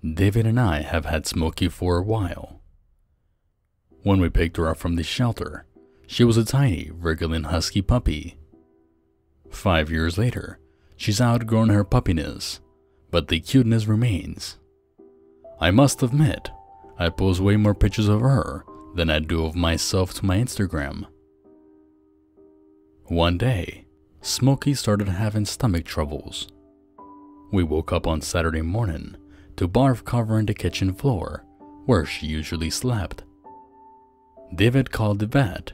David and I have had Smokey for a while. When we picked her up from the shelter, she was a tiny, wriggling husky puppy. 5 years later, she's outgrown her puppiness, but the cuteness remains. I must admit, I post way more pictures of her than I do of myself to my Instagram. One day, Smokey started having stomach troubles. We woke up on Saturday morning to barf covering the kitchen floor where she usually slept. David called the vet,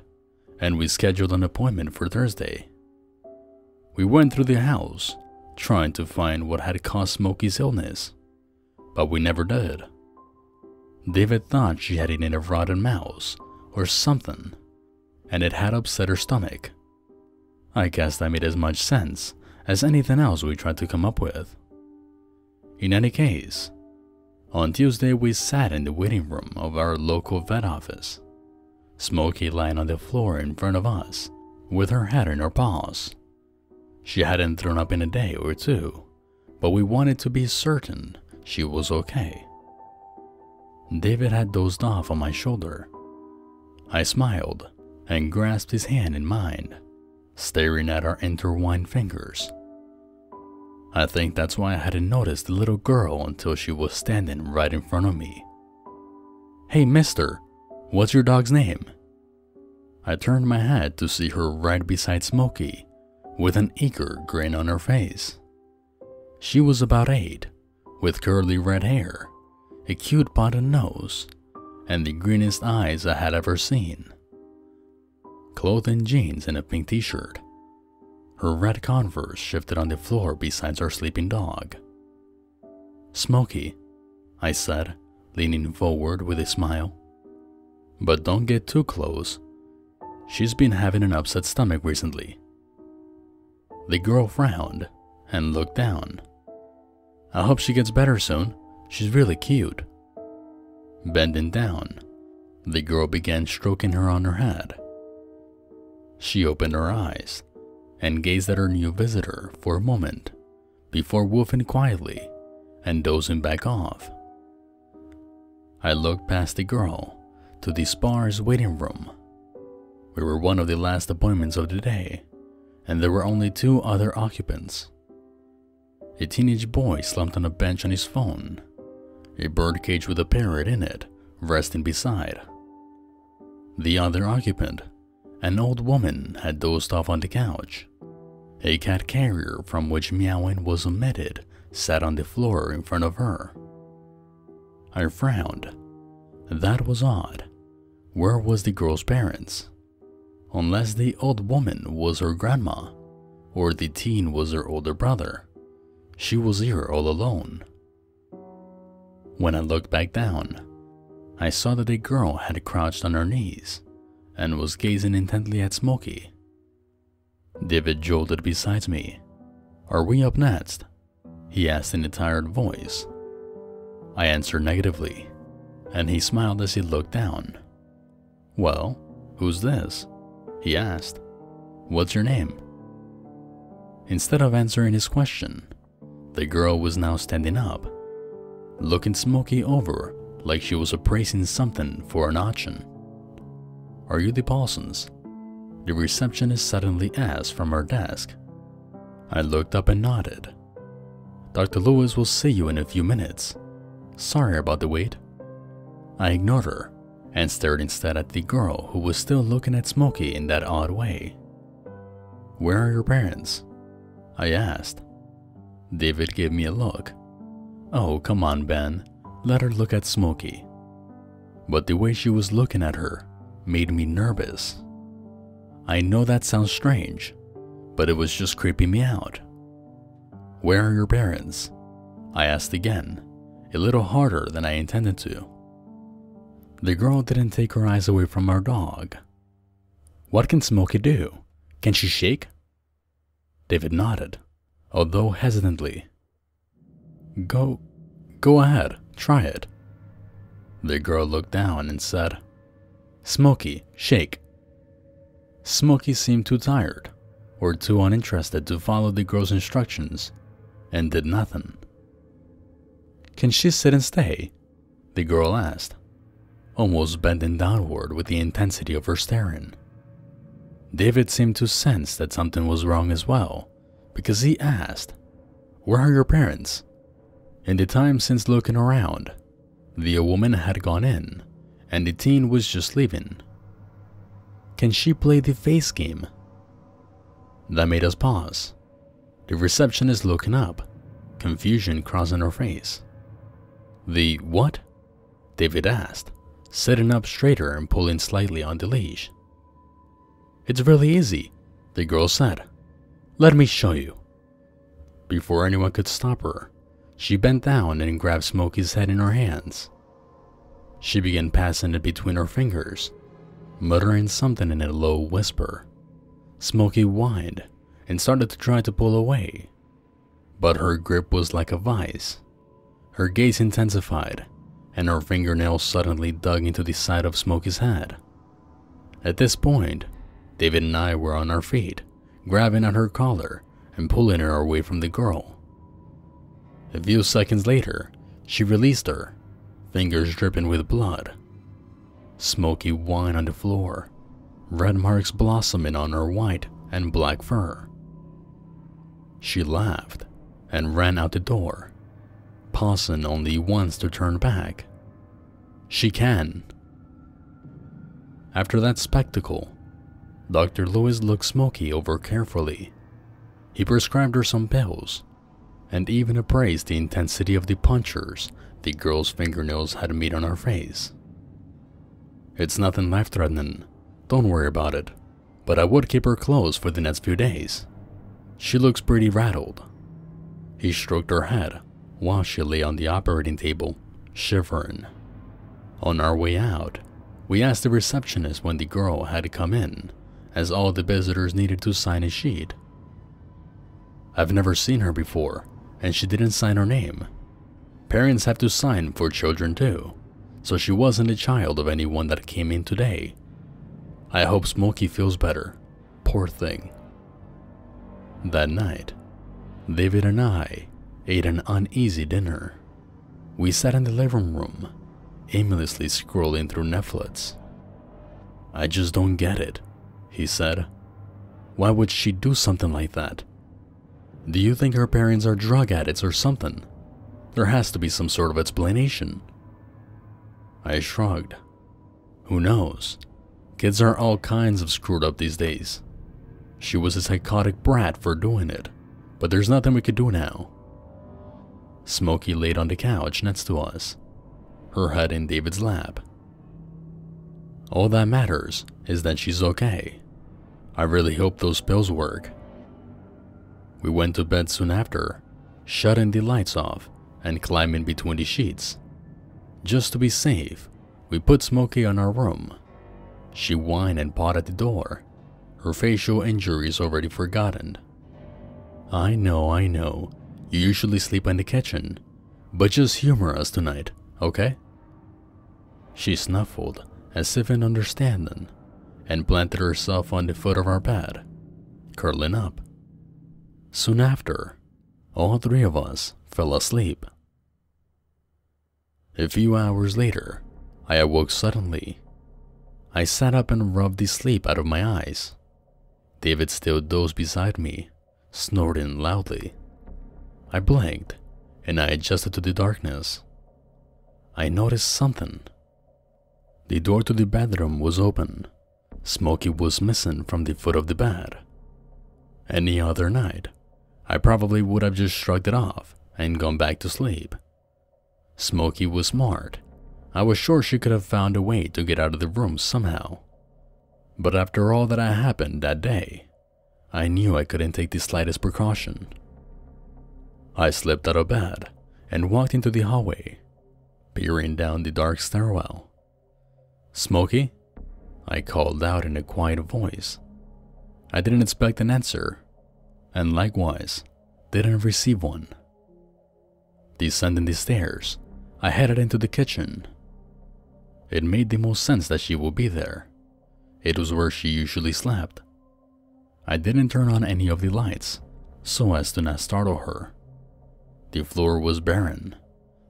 and we scheduled an appointment for Thursday. We went through the house, trying to find what had caused Smokey's illness, but we never did. David thought she had eaten a rotten mouse or something, and it had upset her stomach. I guess that made as much sense as anything else we tried to come up with. In any case, on Tuesday we sat in the waiting room of our local vet office, Smokey lying on the floor in front of us with her head in her paws. She hadn't thrown up in a day or two, but we wanted to be certain she was okay. David had dozed off on my shoulder. I smiled and grasped his hand in mine, staring at our intertwined fingers. I think that's why I hadn't noticed the little girl until she was standing right in front of me. "Hey, mister, what's your dog's name?" I turned my head to see her right beside Smokey, with an eager grin on her face. She was about 8, with curly red hair, a cute pointed nose, and the greenest eyes I had ever seen. Clothed in jeans and a pink t-shirt, her red Converse shifted on the floor beside our sleeping dog. "Smokey," I said, leaning forward with a smile. "But don't get too close. She's been having an upset stomach recently." The girl frowned and looked down. "I hope she gets better soon. She's really cute." Bending down, the girl began stroking her on her head. She opened her eyes and gazed at her new visitor for a moment before woofing quietly and dozing back off. I looked past the girl to the sparse waiting room. We were one of the last appointments of the day, and there were only 2 other occupants. A teenage boy slumped on a bench on his phone, a birdcage with a parrot in it resting beside. The other occupant, an old woman, had dozed off on the couch. A cat carrier from which meowing was omitted sat on the floor in front of her. I frowned. That was odd. Where was the girl's parents? Unless the old woman was her grandma, or the teen was her older brother, she was here all alone. When I looked back down, I saw that the girl had crouched on her knees and was gazing intently at Smokey. David jolted beside me. "Are we up next?" he asked in a tired voice. I answered negatively, and he smiled as he looked down. "Well, who's this?" he asked. "What's your name?" Instead of answering his question, the girl was now standing up, looking Smokey over like she was appraising something for an auction. "Are you the Paulsons?" the receptionist suddenly asked from her desk. I looked up and nodded. "Dr. Lewis will see you in a few minutes. Sorry about the wait." I ignored her and stared instead at the girl who was still looking at Smokey in that odd way. "Where are your parents?" I asked. David gave me a look. "Oh, come on, Ben. Let her look at Smokey." But the way she was looking at her made me nervous. I know that sounds strange, but it was just creeping me out. "Where are your parents?" I asked again, a little harder than I intended to. The girl didn't take her eyes away from our dog. "What can Smokey do? Can she shake?" David nodded, although hesitantly. Go ahead, try it." The girl looked down and said, "Smokey, shake." Smokey seemed too tired or too uninterested to follow the girl's instructions and did nothing. "Can she sit and stay?" the girl asked, almost bending downward with the intensity of her staring. David seemed to sense that something was wrong as well, because he asked, "Where are your parents?" In the time since looking around, the woman had gone in, and the teen was just leaving. "Can she play the face game?" That made us pause. The receptionist looking up, confusion crossing her face. "The what?" David asked, sitting up straighter and pulling slightly on the leash. "It's really easy," the girl said. "Let me show you." Before anyone could stop her, she bent down and grabbed Smokey's head in her hands. She began passing it between her fingers, muttering something in a low whisper. Smokey whined and started to try to pull away, but her grip was like a vice. Her gaze intensified, and her fingernails suddenly dug into the side of Smokey's head. At this point, David and I were on our feet, grabbing at her collar and pulling her away from the girl. A few seconds later, she released her, fingers dripping with blood. Smokey whined on the floor, red marks blossoming on her white and black fur. She laughed and ran out the door, pausing only once to turn back. "She can." After that spectacle, Dr. Lewis looked Smokey over carefully. He prescribed her some pills, and even appraised the intensity of the punctures the girl's fingernails had made on her face. "It's nothing life-threatening, don't worry about it, but I would keep her close for the next few days. She looks pretty rattled." He stroked her head while she lay on the operating table, shivering. On our way out, we asked the receptionist when the girl had come in, as all the visitors needed to sign a sheet. "I've never seen her before, and she didn't sign her name. Parents have to sign for children too, so she wasn't a child of anyone that came in today. I hope Smokey feels better, poor thing." That night, David and I ate an uneasy dinner. We sat in the living room, aimlessly scrolling through Netflix. "I just don't get it," he said. "Why would she do something like that? Do you think her parents are drug addicts or something? There has to be some sort of explanation." I shrugged. "Who knows? Kids are all kinds of screwed up these days. She was a psychotic brat for doing it, but there's nothing we could do now." Smokey laid on the couch next to us, her head in David's lap. "All that matters is that she's okay. I really hope those pills work." We went to bed soon after, shutting the lights off and climbing between the sheets. Just to be safe, we put Smokey on our room. She whined and pawed at the door, her facial injuries already forgotten. I know, you usually sleep in the kitchen, but just humor us tonight, okay?" She snuffled as if in understanding, and planted herself on the foot of our bed, curling up. Soon after, all three of us fell asleep. A few hours later, I awoke suddenly. I sat up and rubbed the sleep out of my eyes. David still dozed beside me, snorting loudly. I blinked, and I adjusted to the darkness. I noticed something. The door to the bedroom was open. Smokey was missing from the foot of the bed. Any other night, I probably would have just shrugged it off and gone back to sleep. Smokey was smart. I was sure she could have found a way to get out of the room somehow. But after all that had happened that day, I knew I couldn't take the slightest precaution. I slipped out of bed and walked into the hallway, peering down the dark stairwell. "Smokey?" I called out in a quiet voice. I didn't expect an answer, and likewise, didn't receive one. Descending the stairs, I headed into the kitchen. It made the most sense that she would be there. It was where she usually slept. I didn't turn on any of the lights, so as to not startle her. The floor was barren.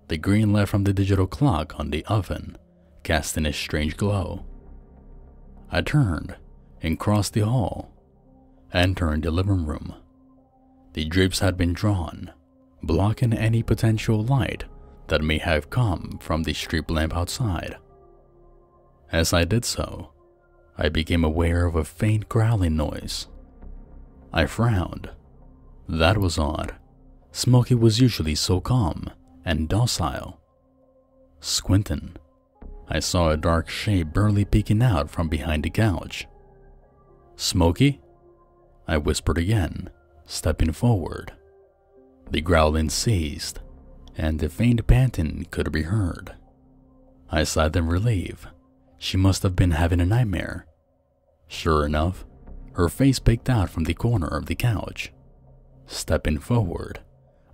the green light from the digital clock on the oven casting a strange glow. I turned and crossed the hall, entering the living room. The drapes had been drawn, blocking any potential light that may have come from the street lamp outside. As I did so, I became aware of a faint growling noise. I frowned. That was odd. Smokey was usually so calm and docile. Squinting, I saw a dark shape barely peeking out from behind the couch. "Smokey?" I whispered again, stepping forward. The growling ceased, and the faint panting could be heard. I sighed in relief. She must have been having a nightmare. Sure enough, her face peeked out from the corner of the couch. Stepping forward,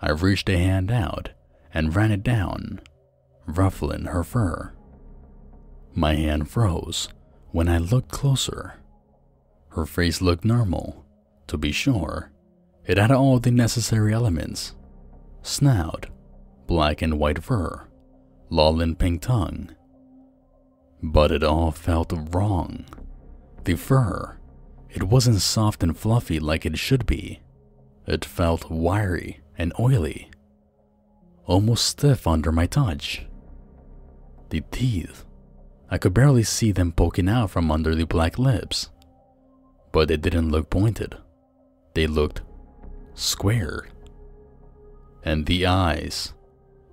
I reached a hand out and ran it down, ruffling her fur. My hand froze when I looked closer. Her face looked normal, to be sure. It had all the necessary elements: snout, black and white fur, lolling pink tongue. But it all felt wrong. The fur, it wasn't soft and fluffy like it should be. It felt wiry and oily, almost stiff under my touch. The teeth, I could barely see them poking out from under the black lips. But they didn't look pointed. They looked squared. And the eyes.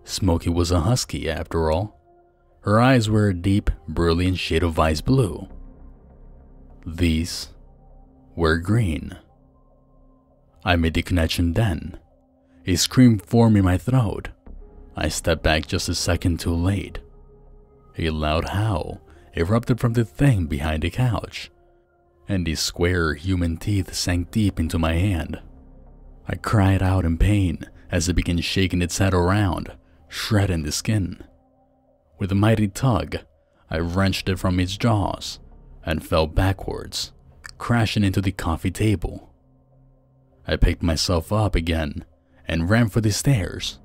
Smokey was a husky after all. Her eyes were a deep, brilliant shade of ice blue. These were green. I made the connection then. A scream formed in my throat. I stepped back just a second too late. A loud howl erupted from the thing behind the couch, and the square human teeth sank deep into my hand. I cried out in pain as it began shaking its head around, shredding the skin. With a mighty tug, I wrenched it from its jaws and fell backwards, crashing into the coffee table. I picked myself up again and ran for the stairs,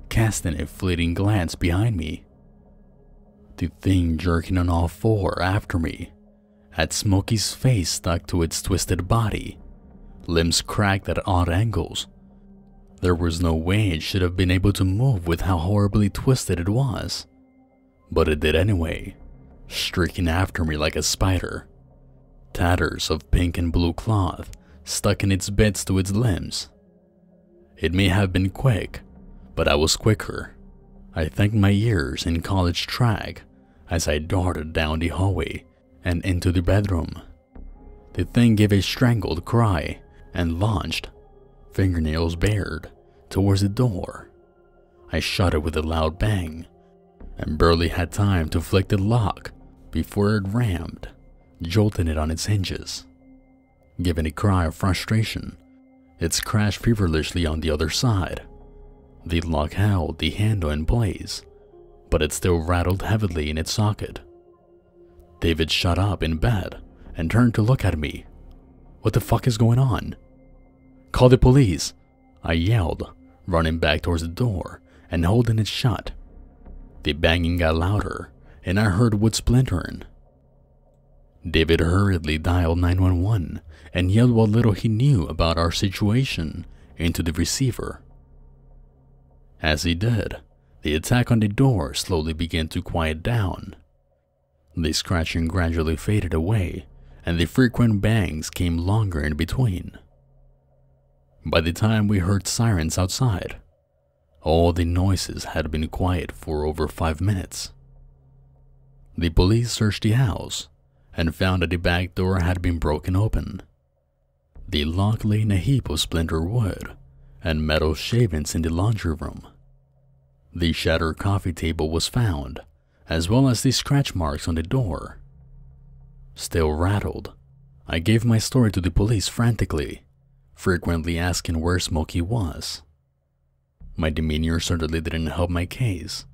casting a fleeting glance behind me. The thing jerking on all four after me had Smokey's face stuck to its twisted body, limbs cracked at odd angles. There was no way it should have been able to move with how horribly twisted it was. But it did anyway, streaking after me like a spider. Tatters of pink and blue cloth stuck in its bits to its limbs. It may have been quick, but I was quicker. I thanked my years in college track as I darted down the hallway and into the bedroom. The thing gave a strangled cry and launched, fingernails bared, towards the door. I shut it with a loud bang and barely had time to flick the lock before it rammed, jolting it on its hinges. Giving a cry of frustration, it crashed feverishly on the other side. The lock held the handle in place, but it still rattled heavily in its socket. David shut up in bed and turned to look at me. "What the fuck is going on?" "Call the police," I yelled, running back towards the door and holding it shut. The banging got louder, and I heard wood splintering. David hurriedly dialed 911 and yelled what little he knew about our situation into the receiver. As he did, the attack on the door slowly began to quiet down. The scratching gradually faded away, and the frequent bangs came longer in between. By the time we heard sirens outside, all the noises had been quiet for over 5 minutes. The police searched the house and found that the back door had been broken open. The lock lay in a heap of splintered wood and metal shavings in the laundry room. The shattered coffee table was found, as well as the scratch marks on the door. Still rattled, I gave my story to the police frantically, frequently asking where Smokey was. My demeanor certainly didn't help my case,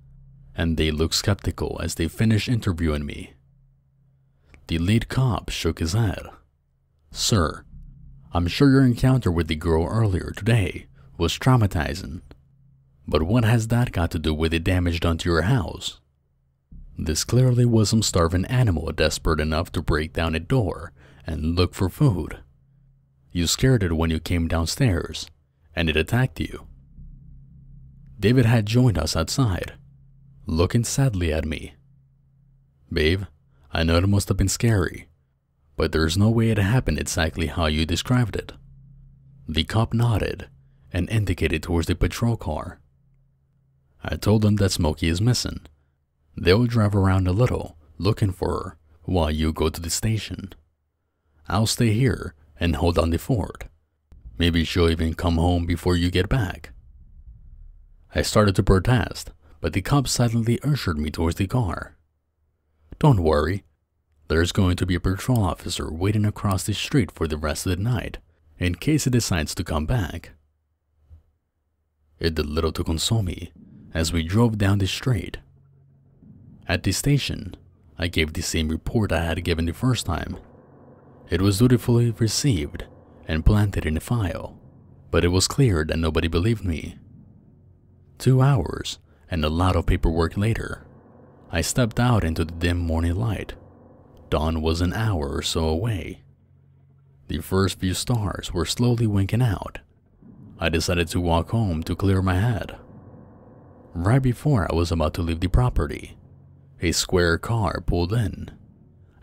and they looked skeptical as they finished interviewing me. The lead cop shook his head. "Sir, I'm sure your encounter with the girl earlier today was traumatizing. But what has that got to do with the damage done to your house? This clearly was some starving animal desperate enough to break down a door and look for food. You scared it when you came downstairs, and it attacked you. David had joined us outside, looking sadly at me. Babe, I know it must have been scary, but there's no way it happened exactly how you described it. The cop nodded and indicated towards the patrol car. I told them that Smokey is missing. They'll drive around a little, looking for her, while you go to the station. I'll stay here and hold down the fort. Maybe she'll even come home before you get back. I started to protest, but the cop silently ushered me towards the car. Don't worry. There's going to be a patrol officer waiting across the street for the rest of the night, in case he decides to come back. It did little to console me as we drove down the street. At the station, I gave the same report I had given the first time. It was dutifully received and planted in a file, but it was clear that nobody believed me. 2 hours and a lot of paperwork later, I stepped out into the dim morning light. Dawn was an hour or so away. The first few stars were slowly winking out. I decided to walk home to clear my head. Right before I was about to leave the property, a square car pulled in.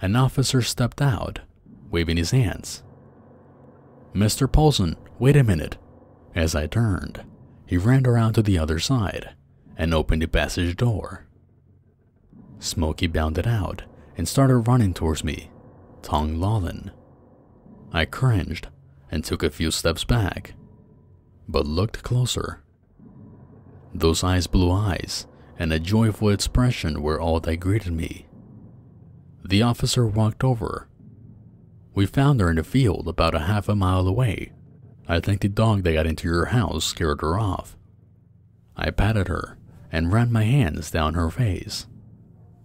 An officer stepped out, waving his hands. Mr. Paulson, wait a minute. As I turned, he ran around to the other side and opened the passage door. Smokey bounded out and started running towards me, tongue lolling. I cringed and took a few steps back, but looked closer. Those blue eyes and a joyful expression were all that greeted me. The officer walked over. We found her in a field about a half a mile away. I think the dog that got into your house scared her off. I patted her and ran my hands down her face.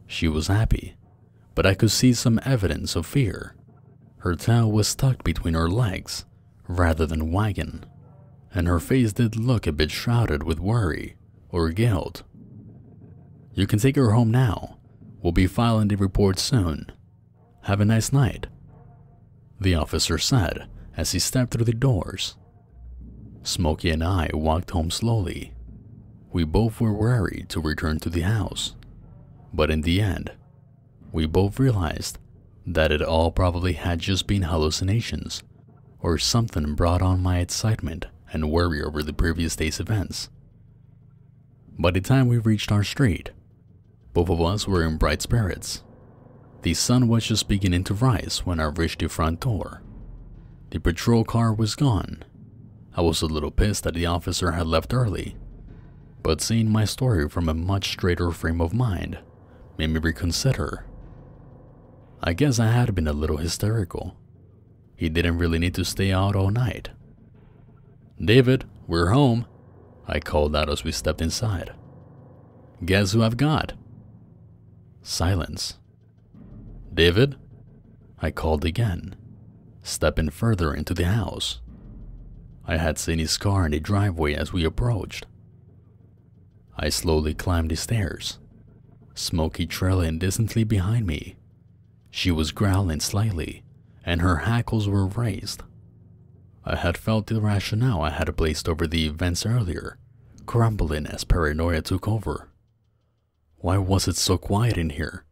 She was happy, but I could see some evidence of fear. Her tail was tucked between her legs rather than wagging, and her face did look a bit shrouded with worry or guilt. You can take her home now. We'll be filing the report soon. Have a nice night, the officer said as he stepped through the doors. Smokey and I walked home slowly. We both were wary to return to the house, but in the end, we both realized that it all probably had just been hallucinations or something brought on my excitement and worry over the previous day's events. By the time we reached our street, both of us were in bright spirits. The sun was just beginning to rise when I reached the front door. The patrol car was gone. I was a little pissed that the officer had left early, but seeing my story from a much straighter frame of mind made me reconsider. I guess I had been a little hysterical. He didn't really need to stay out all night. David, we're home, I called out as we stepped inside. Guess who I've got? Silence. David? I called again, stepping further into the house. I had seen his car in the driveway as we approached. I slowly climbed the stairs, Smokey trailing distantly behind me. She was growling slightly, and her hackles were raised. I had felt the rationale I had placed over the events earlier crumbling as paranoia took over. Why was it so quiet in here?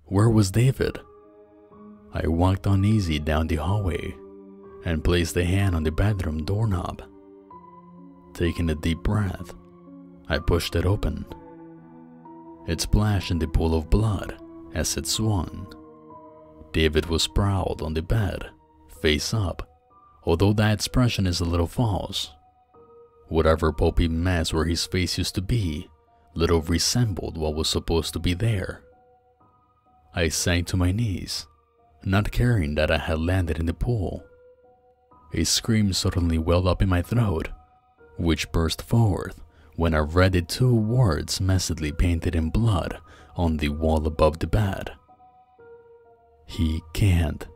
Where was David? I walked uneasy down the hallway and placed a hand on the bedroom doorknob. Taking a deep breath, I pushed it open. It splashed in the pool of blood as it swung. David was sprawled on the bed, face up, although that expression is a little false. Whatever pulpy mess where his face used to be, little resembled what was supposed to be there. I sank to my knees, not caring that I had landed in the pool. A scream suddenly welled up in my throat, which burst forth when I read the two words messedly painted in blood on the wall above the bed. He can't